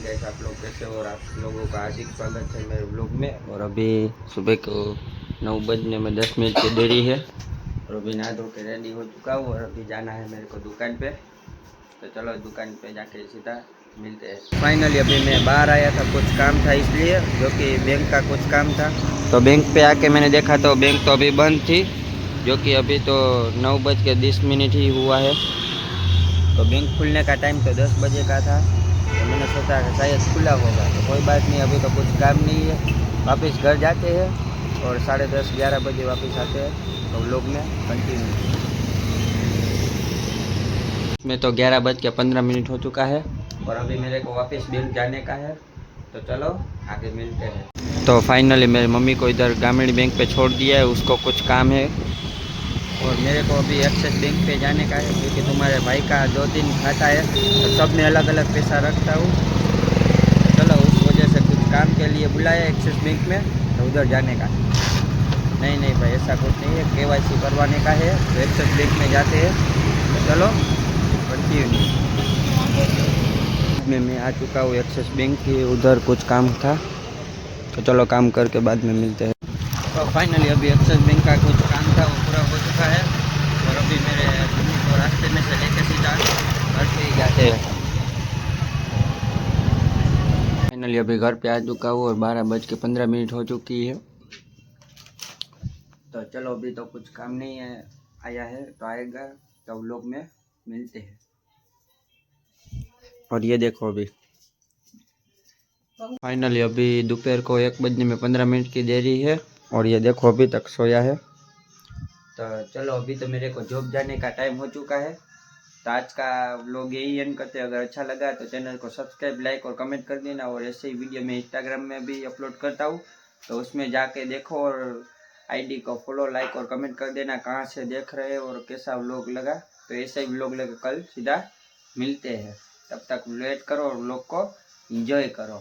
Guys, आप लोग कैसे हो? और आप लोगों का हार्दिक स्वागत है मेरे ब्लॉग में। और अभी सुबह को 9 बजने में 10 मिनट की देरी है और अभी नहा धो के रेडी हो चुका हूँ और अभी जाना है मेरे को दुकान पे। तो चलो दुकान पे जाके सीधा मिलते हैं। फाइनली अभी मैं बाहर आया था, कुछ काम था इसलिए, जो कि बैंक का कुछ काम था। तो बैंक पे आके मैंने देखा तो बैंक तो अभी बंद थी, जो कि अभी तो 9:20 ही हुआ है। तो बैंक खुलने का टाइम तो 10 बजे का था, तो मैंने सोचा कि शायद खुला होगा। तो कोई बात नहीं, अभी तो कुछ काम नहीं है, वापस घर जाते हैं और 10:30-11 बजे वापस आते हैं। तो लोग में कंटिन्यू में तो 11:15 हो चुका है और अभी मेरे को वापस बैंक जाने का है। तो चलो आगे मिलते हैं। तो फाइनली मेरी मम्मी को इधर ग्रामीण बैंक पे छोड़ दिया है, उसको कुछ काम है और मेरे को अभी एक्सिस बैंक पे जाने का है, क्योंकि तुम्हारे भाई का 2-3 खाता है, तो सब में अलग अलग पैसा रखता हूँ। तो चलो उस वजह से कुछ काम के लिए बुलाया एक्सिस बैंक में, तो उधर जाने का। नहीं भाई, ऐसा कुछ नहीं है, KYC करवाने का है, तो एक्सिस बैंक में जाते हैं। तो चलो कंटिन्यू। मैं आ चुका हूँ एक्सिस बैंक की, उधर कुछ काम था, तो चलो काम करके बाद में मिलते हैं। तो फाइनली अभी एक्सिस बैंक का कुछ काम था वो पूरा हो चुका है और अभी मेरे मम्मी को रास्ते में से लेके सीधा घर पे ही जाते हैं। फाइनली अभी घर पे आ चुका हूँ और 12:15 हो चुकी है। तो चलो अभी तो कुछ काम नहीं है, आया है तो आएगा, तो लोग में मिलते हैं। और ये देखो अभी फाइनली अभी दोपहर को 1:15 की देरी है और ये देखो अभी तक सोया है। तो चलो अभी तो मेरे को जॉब जाने का टाइम हो चुका है। तो आज का व्लॉग यही एंड करते हैं। अगर अच्छा लगा तो चैनल को सब्सक्राइब, लाइक और कमेंट कर देना। और ऐसे ही वीडियो मैं इंस्टाग्राम में भी अपलोड करता हूँ, तो उसमें जाके देखो और आईडी को फॉलो, लाइक और कमेंट कर देना कहाँ से देख रहे हो और कैसा व्लॉग लगा। तो ऐसे ही व्लॉग लेकर कल सीधा मिलते हैं। तब तक वेट करो और व्लॉग को एंजॉय करो।